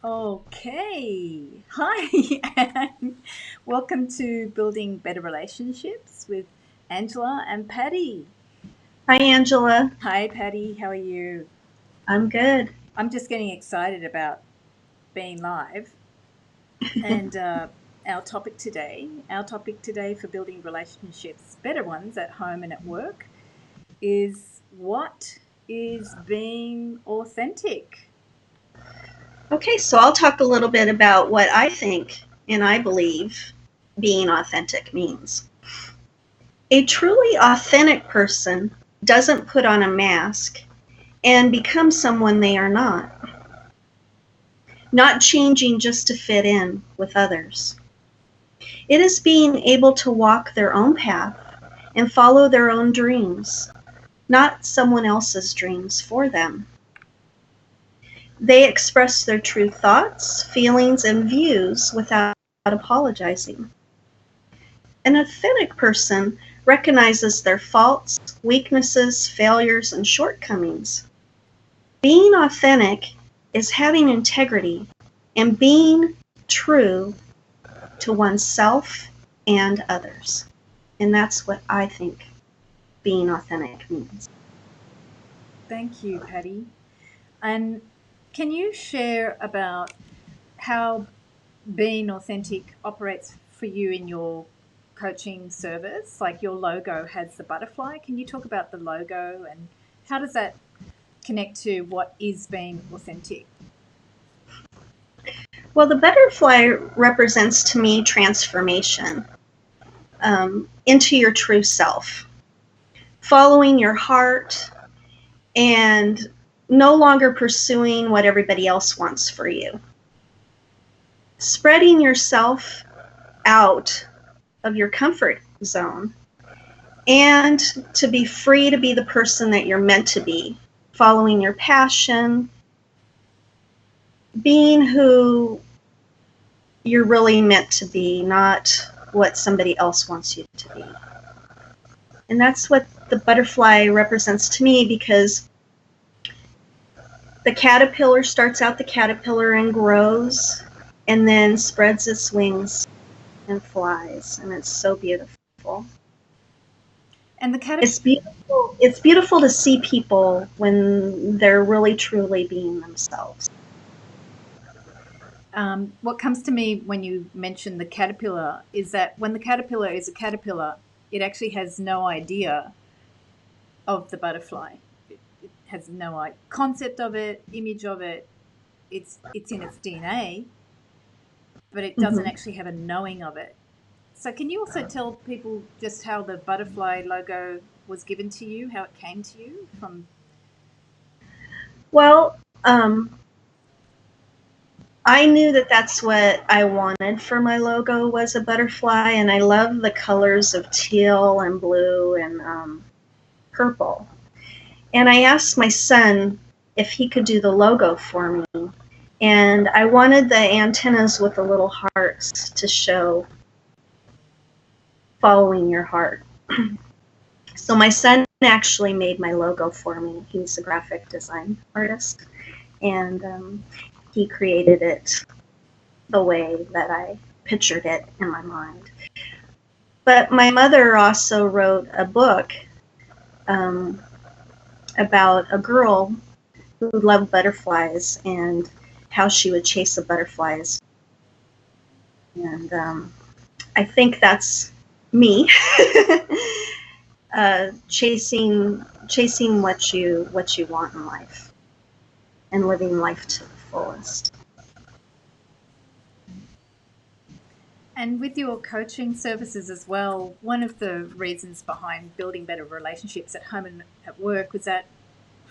Okay. Hi, and welcome to Building Better Relationships with Angela and Patty. Hi, Angela. Hi, Patty. How are you? I'm good. I'm just getting excited about being live and our topic today for building relationships, better ones at home and at work, is what is being authentic? Okay, so I'll talk a little bit about what I think and I believe being authentic means. A truly authentic person doesn't put on a mask and become someone they are not changing just to fit in with others. It is being able to walk their own path and follow their own dreams, not someone else's dreams for them. They express their true thoughts, feelings, and views without apologizing. An authentic person recognizes their faults, weaknesses, failures, and shortcomings. Being authentic is having integrity and being true to oneself and others. And that's what I think being authentic means. Thank you, Patty. And can you share about how being authentic operates for you in your coaching service? Like your logo has the butterfly. Can you talk about the logo and how does that connect to what is being authentic? Well, the butterfly represents to me transformation into your true self, following your heart, and no longer pursuing what everybody else wants for you. Spreading yourself out of your comfort zone and to be free to be the person that you're meant to be, following your passion, being who you're really meant to be, not what somebody else wants you to be. And that's what the butterfly represents to me, because the caterpillar starts out the caterpillar and grows and then spreads its wings and flies, and it's so beautiful. And the It's beautiful. It's beautiful to see people when they're really truly being themselves. what comes to me when you mention the caterpillar is that when the caterpillar is a caterpillar, it actually has no idea of the butterfly. It has no concept of it, image of it. It's in its DNA, but it doesn't Hmm. actually have a knowing of it. So can you also tell people just how the butterfly logo was given to you, how it came to you from? Well, I knew that that's what I wanted for my logo, was a butterfly, and I love the colors of teal and blue and purple. And I asked my son if he could do the logo for me, and I wanted the antennas with the little hearts to show following your heart. So my son actually made my logo for me. He's a graphic design artist, and he created it the way that I pictured it in my mind. But my mother also wrote a book um, about a girl who loved butterflies and how she would chase the butterflies. And I think that's me, chasing what you want in life and living life to the fullest. And with your coaching services as well, one of the reasons behind building better relationships at home and at work was that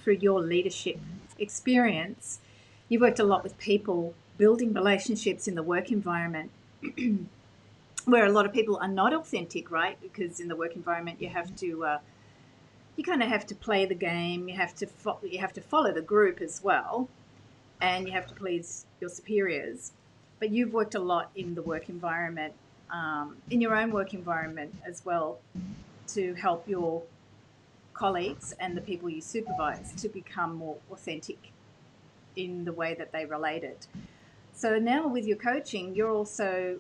through your leadership experience, you worked a lot with people building relationships in the work environment where a lot of people are not authentic, right? Because in the work environment, you kind of have to play the game. You have to follow the group as well, and you have to please your superiors. But you've worked a lot in the work environment, in your own work environment as well, to help your colleagues and the people you supervise to become more authentic in the way that they related. So now with your coaching, you're also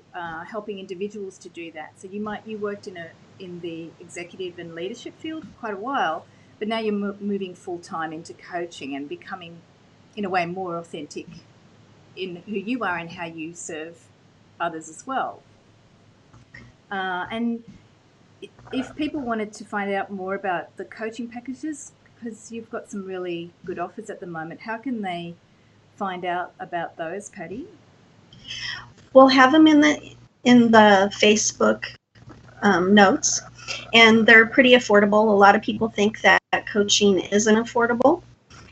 helping individuals to do that. So you worked in the executive and leadership field for quite a while, but now you're moving full time into coaching and becoming, in a way, more authentic in who you are and how you serve others as well. And if people wanted to find out more about the coaching packages, because you've got some really good offers at the moment, how can they find out about those, Patti? We'll have them in the Facebook notes, and they're pretty affordable. A lot of people think that coaching isn't affordable,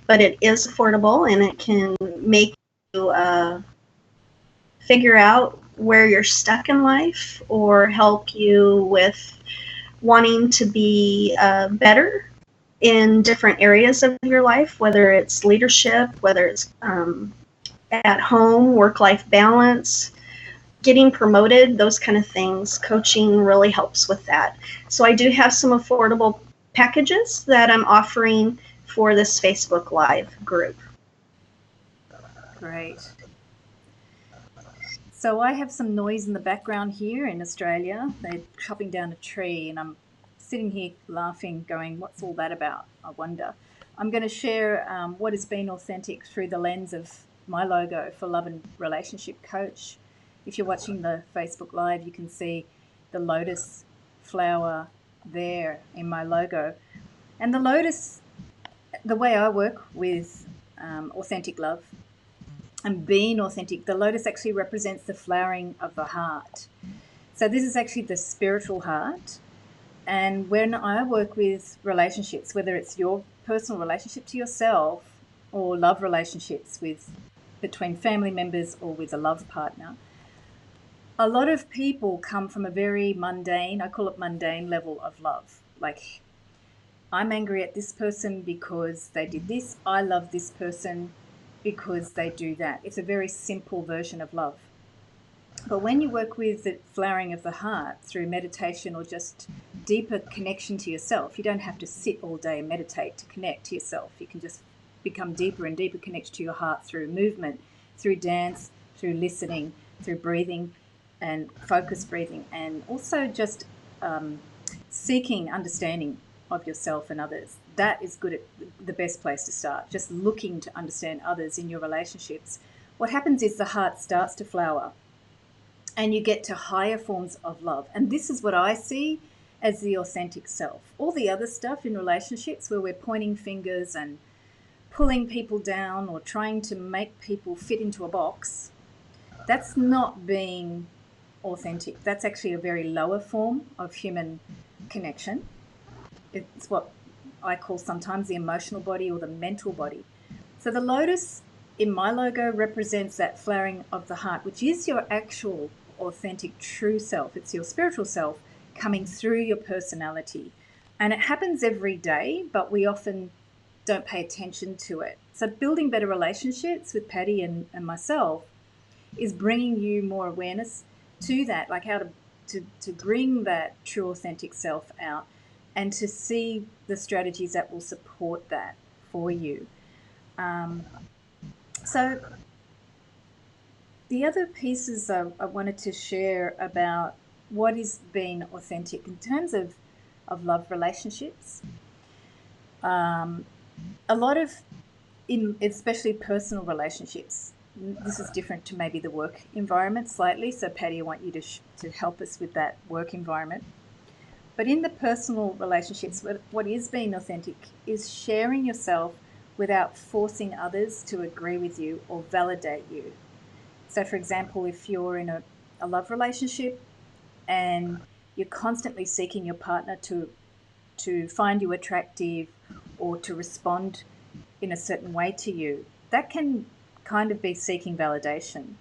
but it is affordable, and it can make you figure out where you're stuck in life or help you with wanting to be better in different areas of your life, whether it's leadership, whether it's at home, work-life balance, getting promoted, those kind of things. Coaching really helps with that. So I do have some affordable packages that I'm offering for this Facebook Live group. Great. So I have some noise in the background here in Australia. They're chopping down a tree, and I'm sitting here laughing, going, "What's all that about? I wonder." I'm going to share what has been authentic through the lens of my logo for Love and Relationship Coach. If you're watching the Facebook Live, you can see the lotus flower there in my logo. And the lotus, the way I work with authentic love and being authentic, the lotus actually represents the flowering of the heart. So this is actually the spiritual heart. And when I work with relationships, whether it's your personal relationship to yourself or love relationships with between family members or with a love partner, a lot of people come from a very mundane, I call it mundane level of love. Like, I'm angry at this person because they did this. I love this person because they do that. It's a very simple version of love. But when you work with the flowering of the heart through meditation or just deeper connection to yourself, you don't have to sit all day and meditate to connect to yourself. You can just become deeper and deeper connected to your heart through movement, through dance, through listening, through breathing and focused breathing, and also just seeking understanding of yourself and others. That is good at the best place to start, just looking to understand others in your relationships. What happens is the heart starts to flower and you get to higher forms of love. And this is what I see as the authentic self. All the other stuff in relationships where we're pointing fingers and pulling people down or trying to make people fit into a box, that's not being authentic. That's actually a very lower form of human connection. It's what I call sometimes the emotional body or the mental body. So the lotus in my logo represents that flowering of the heart, which is your actual authentic true self. It's your spiritual self coming through your personality. And it happens every day, but we often don't pay attention to it. So building better relationships with Patti and myself is bringing you more awareness to that, like how to bring that true authentic self out and to see the strategies that will support that for you. So the other pieces I wanted to share about what is being authentic in terms of love relationships. A lot of, in especially personal relationships, this is different to maybe the work environment slightly. So Patti, I want you to help us with that work environment. But in the personal relationships, what is being authentic is sharing yourself without forcing others to agree with you or validate you. So, for example, if you're in a love relationship and you're constantly seeking your partner to find you attractive or to respond in a certain way to you, that can kind of be seeking validation.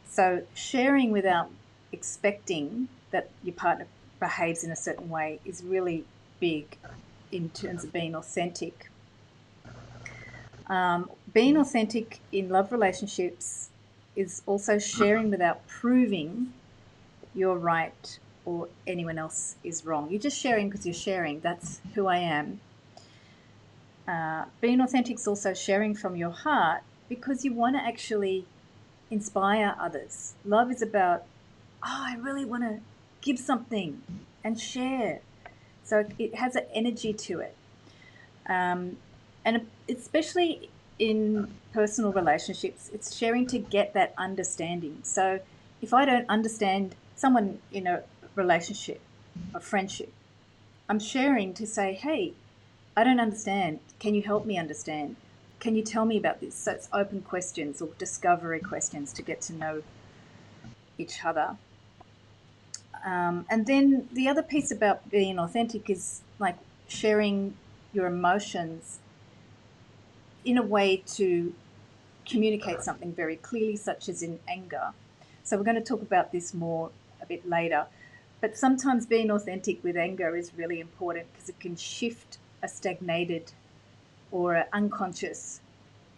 So, sharing without expecting that your partner behaves in a certain way is really big in terms of being authentic. Being authentic in love relationships is also sharing without proving you're right or anyone else is wrong. You're just sharing because you're sharing. That's who I am. Being authentic is also sharing from your heart because you want to actually inspire others. Love is about, I really want to give something and share. So it has an energy to it. And especially in personal relationships, it's sharing to get that understanding. So if I don't understand someone in a relationship, a friendship, I'm sharing to say, hey, I don't understand. Can you help me understand? Can you tell me about this? So it's open questions or discovery questions to get to know each other. And then the other piece about being authentic is like sharing your emotions in a way to communicate something very clearly, such as in anger. So we're going to talk about this more a bit later. But sometimes being authentic with anger is really important because it can shift a stagnated or an unconscious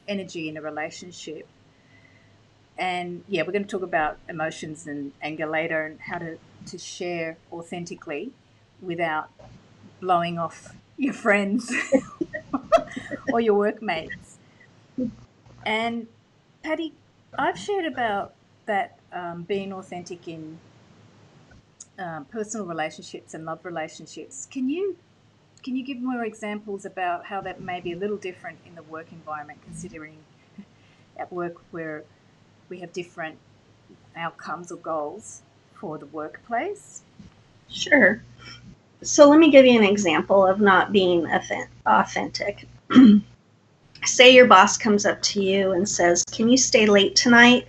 energy in a relationship. And yeah, we're going to talk about emotions and anger later and how to share authentically without blowing off your friends or your workmates. And Patty, I've shared about that being authentic in personal relationships and love relationships. Can you give more examples about how that may be a little different in the work environment, considering at work where we have different outcomes or goals for the workplace? Sure. So let me give you an example of not being authentic. Say your boss comes up to you and says, "Can you stay late tonight?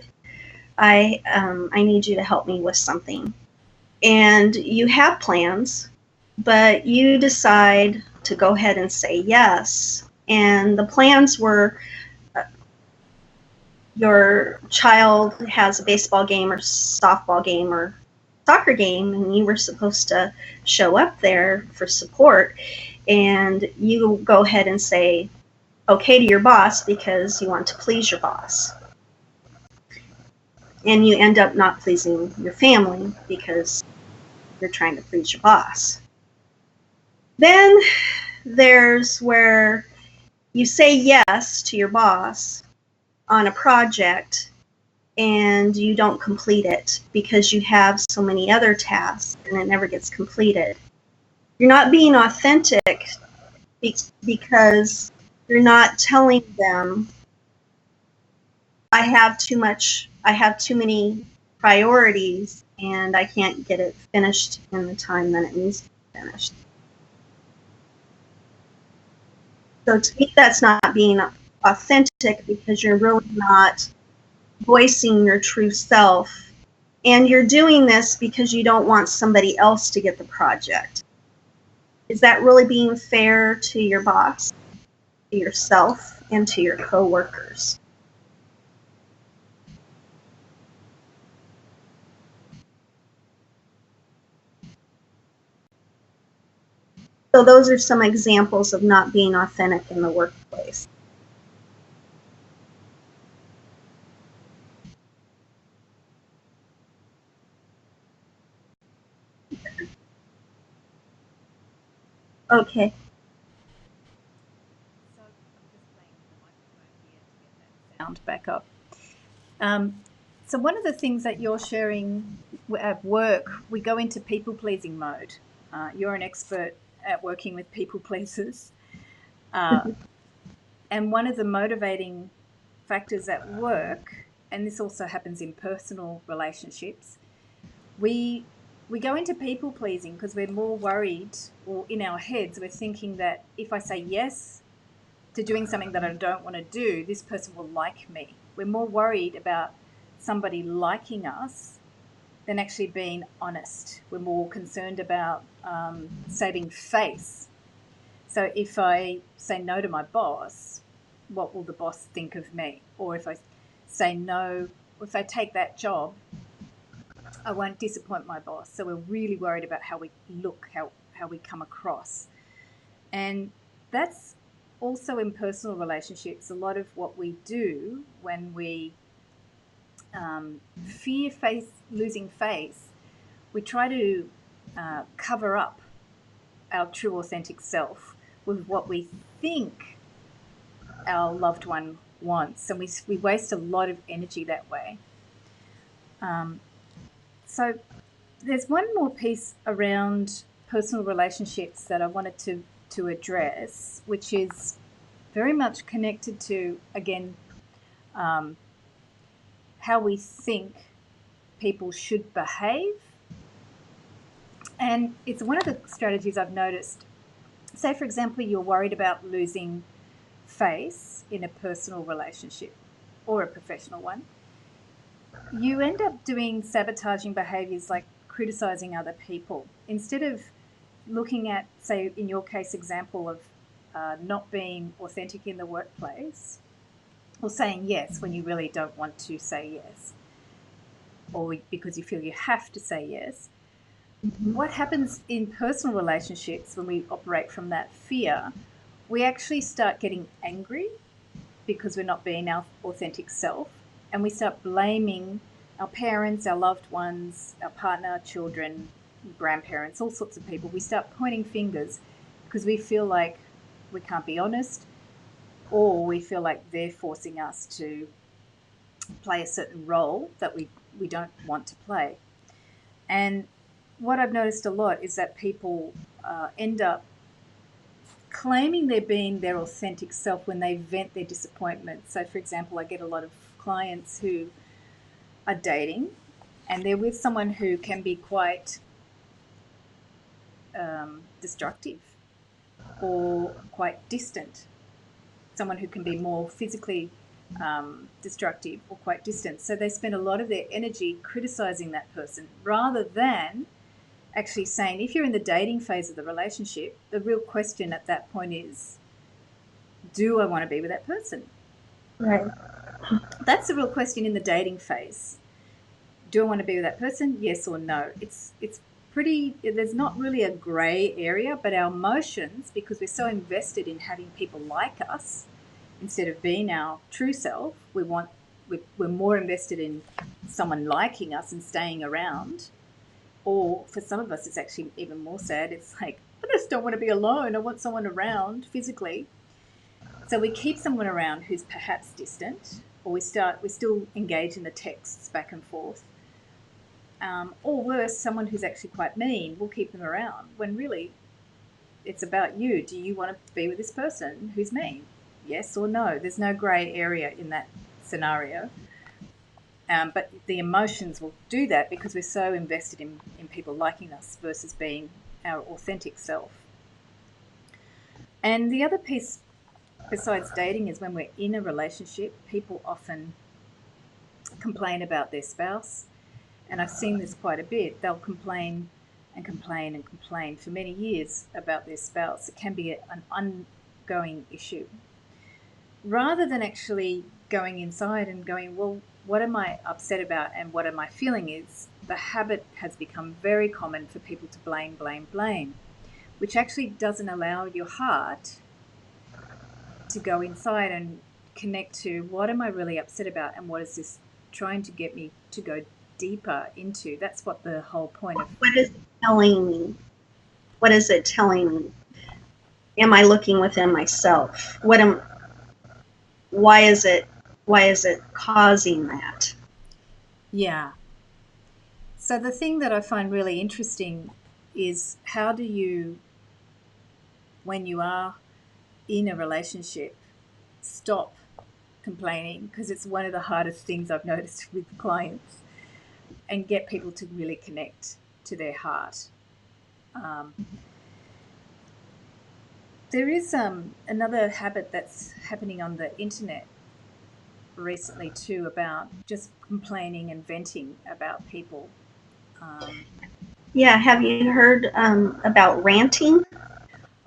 I need you to help me with something." And you have plans, but you decide to go ahead and say yes. And the plans were your child has a baseball game or softball game or soccer game, and you were supposed to show up there for support. And you go ahead and say okay to your boss because you want to please your boss. And you end up not pleasing your family because you're trying to please your boss. Then there's where you say yes to your boss on a project and you don't complete it because you have so many other tasks and it never gets completed. You're not being authentic because you're not telling them, I have too many priorities and I can't get it finished in the time that it needs to be finished. So to me, that's not being authentic because you're really not voicing your true self. And you're doing this because you don't want somebody else to get the project. Is that really being fair to your boss, to yourself, and to your coworkers? So those are some examples of not being authentic in the workplace. Okay. So I'm just playing with the microphone here to get that sound back up. So one of the things that you're sharing at work, we go into people pleasing mode. You're an expert at working with people pleasers. Uh, and one of the motivating factors at work, and this also happens in personal relationships, we we go into people pleasing because we're more worried, or in our heads we're thinking that if I say yes to doing something that I don't want to do, this person will like me. We're more worried about somebody liking us than actually being honest. We're more concerned about saving face. So if I say no to my boss, what will the boss think of me? Or if I say no, or if I take that job, I won't disappoint my boss. So we're really worried about how we look, how we come across. And that's also in personal relationships. A lot of what we do when we fear losing face, we try to cover up our true authentic self with what we think our loved one wants. And we waste a lot of energy that way. So there's one more piece around personal relationships that I wanted to address, which is very much connected to, again, how we think people should behave. And it's one of the strategies I've noticed. Say, for example, you're worried about losing face in a personal relationship or a professional one. You end up doing sabotaging behaviors like criticizing other people instead of looking at, say, in your case example of not being authentic in the workplace or saying yes when you really don't want to say yes or because you feel you have to say yes. What happens in personal relationships when we operate from that fear, we actually start getting angry because we're not being our authentic self, and we start blaming our parents, our loved ones, our partner, our children, grandparents, all sorts of people. We start pointing fingers because we feel like we can't be honest, or we feel like they're forcing us to play a certain role that we don't want to play. And what I've noticed a lot is that people end up claiming they're being their authentic self when they vent their disappointment. So, for example, I get a lot of clients who are dating and they're with someone who can be quite destructive or quite distant, someone who can be more physically destructive or quite distant. So they spend a lot of their energy criticizing that person rather than actually saying, if you're in the dating phase of the relationship, the real question at that point is, do I want to be with that person? Right. That's the real question in the dating phase. Do I want to be with that person? Yes or no. It's pretty, there's not really a gray area, but our emotions, because we're so invested in having people like us instead of being our true self, we're more invested in someone liking us and staying around. Or for some of us, it's actually even more sad. It's like, I just don't want to be alone. I want someone around physically. So we keep someone around who's perhaps distant, or we still engage in the texts back and forth. Or worse, someone who's actually quite mean, we'll keep them around when really it's about you. Do you want to be with this person who's mean? Yes or no? There's no grey area in that scenario. But the emotions will do that because we're so invested in people liking us versus being our authentic self. And the other piece, besides dating, is when we're in a relationship, people often complain about their spouse. And I've seen this quite a bit. They'll complain and complain and complain for many years about their spouse. It can be an ongoing issue. Rather than actually going inside and going, well, what am I upset about and what am I feeling, is the habit has become very common for people to blame, blame, blame, which actually doesn't allow your heart to go inside and connect to what am I really upset about and what is this trying to get me to go deeper into. That's what the whole point of. What is it telling me? What is it telling me? Am I looking within myself? Why is it causing that? Yeah. So the thing that I find really interesting is how do you, when you are in a relationship, stop complaining, because it's one of the hardest things I've noticed with clients, and get people to really connect to their heart. Um, there is another habit that's happening on the internet recently too, about just complaining and venting about people. Um, Yeah, have you heard about ranting?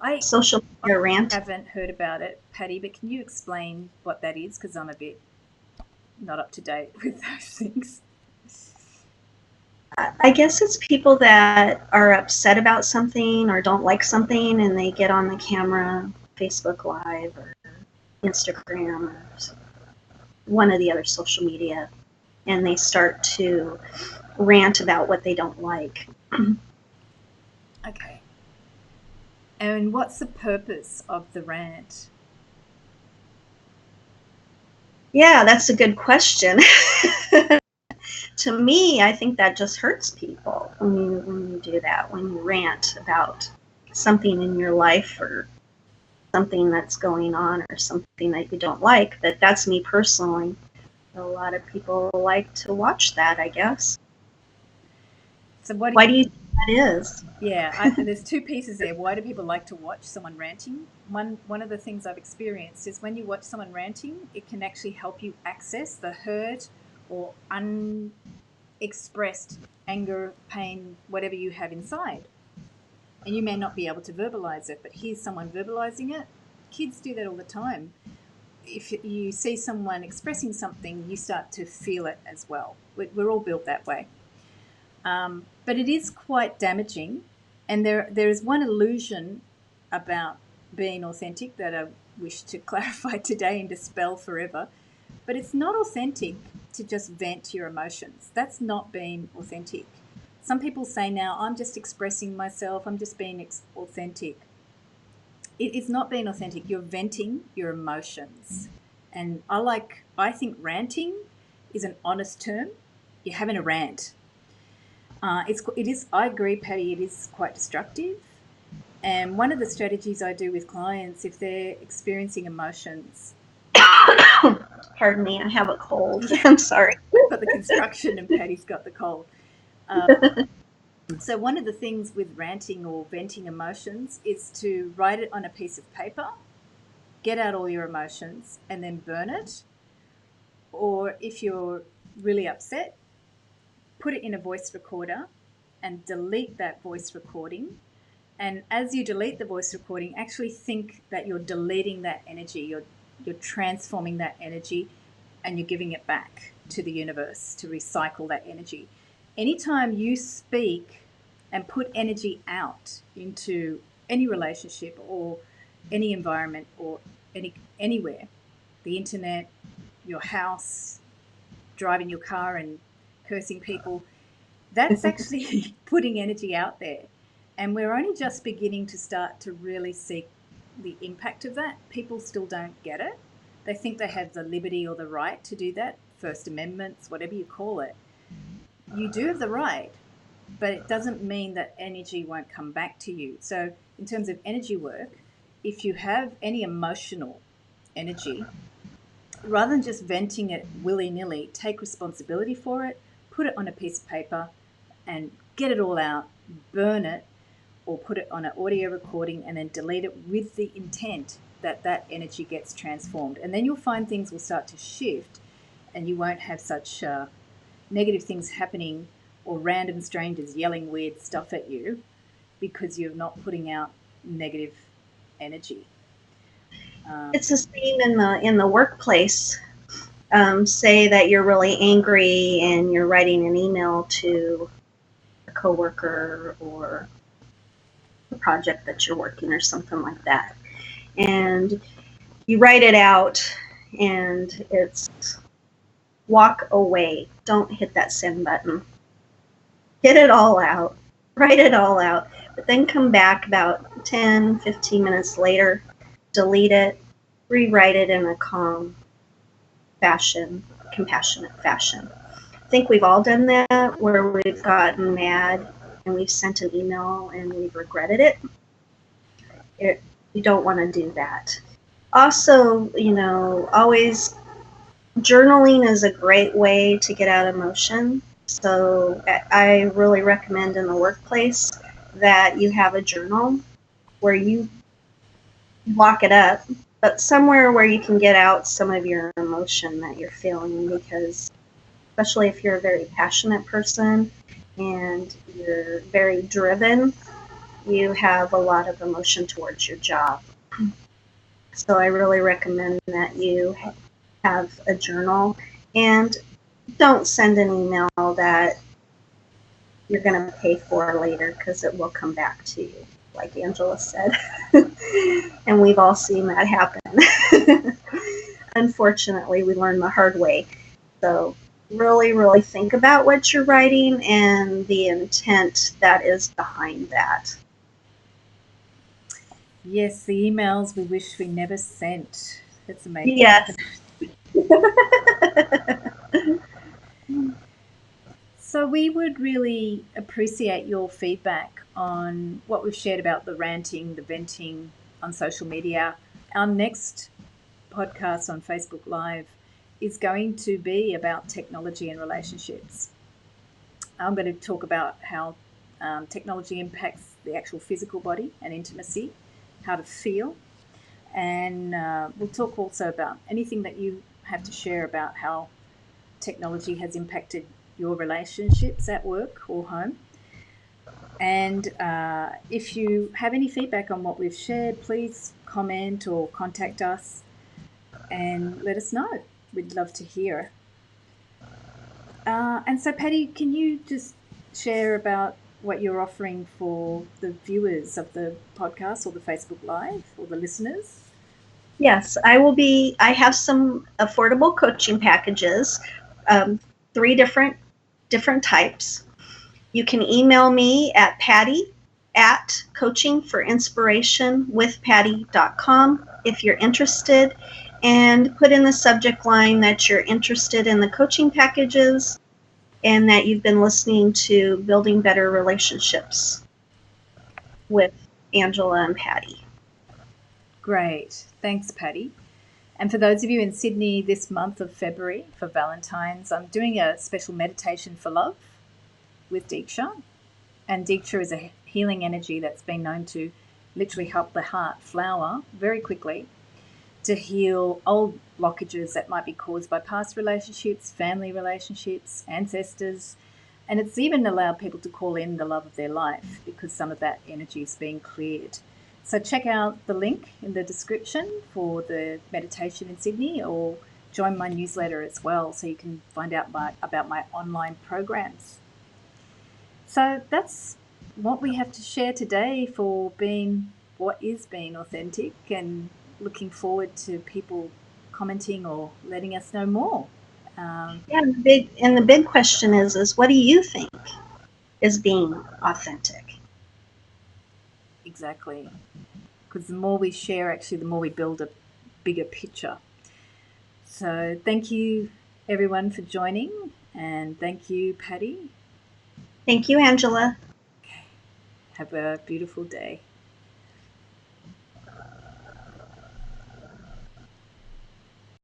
I Social media rant? haven't heard about it, Patty, but can you explain what that is? Because I'm a bit not up to date with those things. I guess it's people that are upset about something or don't like something and they get on the camera, Facebook Live or Instagram or one of the other social media, and they start to rant about what they don't like. Okay. And what's the purpose of the rant? Yeah, that's a good question. to me, I think that just hurts people when you do that, when you rant about something in your life or something that's going on or something that you don't like. But that's me personally. A lot of people like to watch that, I guess. So Why do you think that is? yeah, there's two pieces there. Why do people like to watch someone ranting? One of the things I've experienced is when you watch someone ranting, it can actually help you access the hurt or unexpressed anger, pain, whatever you have inside. And you may not be able to verbalize it, but here's someone verbalizing it. Kids do that all the time. If you see someone expressing something, you start to feel it as well. We're all built that way. But it is quite damaging. And there is one illusion about being authentic that I wish to clarify today and dispel forever. But it's not authentic to just vent your emotions. That's not being authentic. Some people say now, I'm just expressing myself, I'm just being authentic. It is not being authentic. You're venting your emotions. And I think ranting is an honest term. You're having a rant. It is, I agree, Patty, it is quite destructive. And one of the strategies I do with clients, if they're experiencing emotions, Pardon me, I have a cold. I'm sorry. I've got the construction and Patty's got the cold. So one of the things with ranting or venting emotions is to write it on a piece of paper, get out all your emotions, and then burn it. Or if you're really upset, put it in a voice recorder and delete that voice recording. And as you delete the voice recording, actually think that you're deleting that energy, you're transforming that energy, and you're giving it back to the universe to recycle that energy. Anytime you speak and put energy out into any relationship or any environment or anywhere, the internet, your house, driving your car and cursing people, that's actually putting energy out there. And we're only just beginning to start to really see the impact of that. People still don't get it. They think they have the liberty or the right to do that, First Amendments, whatever you call it. You do have the right, but it doesn't mean that energy won't come back to you. So, in terms of energy work, if you have any emotional energy, rather than just venting it willy nilly, take responsibility for it, put it on a piece of paper, and get it all out, burn it, or put it on an audio recording and then delete it with the intent that that energy gets transformed. And then you'll find things will start to shift and you won't have such negative things happening or random strangers yelling weird stuff at you because you're not putting out negative energy. It's the same in the workplace. Say that you're really angry and you're writing an email to a coworker or a project that you're working or something like that, and you write it out, and it's walk away. Don't hit that send button. Get it all out. Write it all out. But then come back about 10, 15 minutes later, delete it, rewrite it in a calm fashion, compassionate fashion. I think we've all done that where we've gotten mad and we've sent an email and we've regretted it. You don't want to do that. Also, always journaling is a great way to get out emotion. So I really recommend in the workplace that you have a journal where you lock it up, but somewhere where you can get out some of your emotion that you're feeling, because especially if you're a very passionate person and you're very driven, you have a lot of emotion towards your job. So I really recommend that you have a journal, and don't send an email that you're going to pay for later, because it will come back to you, like Angela said. And we've all seen that happen. Unfortunately, we learned the hard way. So really, really think about what you're writing and the intent that is behind that. Yes, the emails we wish we never sent. That's amazing. Yes. So we would really appreciate your feedback on what we've shared about the ranting, the venting on social media. Our next podcast on Facebook Live is going to be about technology and relationships. I'm going to talk about how technology impacts the actual physical body and intimacy, how to feel, and we'll talk also about anything that you have to share about how technology has impacted your relationships at work or home. And if you have any feedback on what we've shared, please comment or contact us and let us know. We'd love to hear. And so, Patti, can you just share about what you're offering for the viewers of the podcast or the Facebook Live or the listeners? Yes, I have some affordable coaching packages, um, three different types. You can email me at Patti at coachingforinspirationwithpatti.com if you're interested, and put in the subject line that you're interested in the coaching packages and that you've been listening to Building Better Relationships with Angela and Patti. Great. Thanks, Patti. And for those of you in Sydney this month of February for Valentine's, I'm doing a special meditation for love with Diksha. And Diksha is a healing energy that's been known to literally help the heart flower very quickly to heal old blockages that might be caused by past relationships, family relationships, ancestors. And it's even allowed people to call in the love of their life because some of that energy is being cleared. So check out the link in the description for the meditation in Sydney, or join my newsletter as well so you can find out about my online programs. So that's what we have to share today for what is being authentic, and looking forward to people commenting or letting us know more. Yeah, the big question is what do you think is being authentic? Exactly. Because the more we share, actually, the more we build a bigger picture. So thank you, everyone, for joining. And thank you, Patti. Thank you, Angela. Have a beautiful day.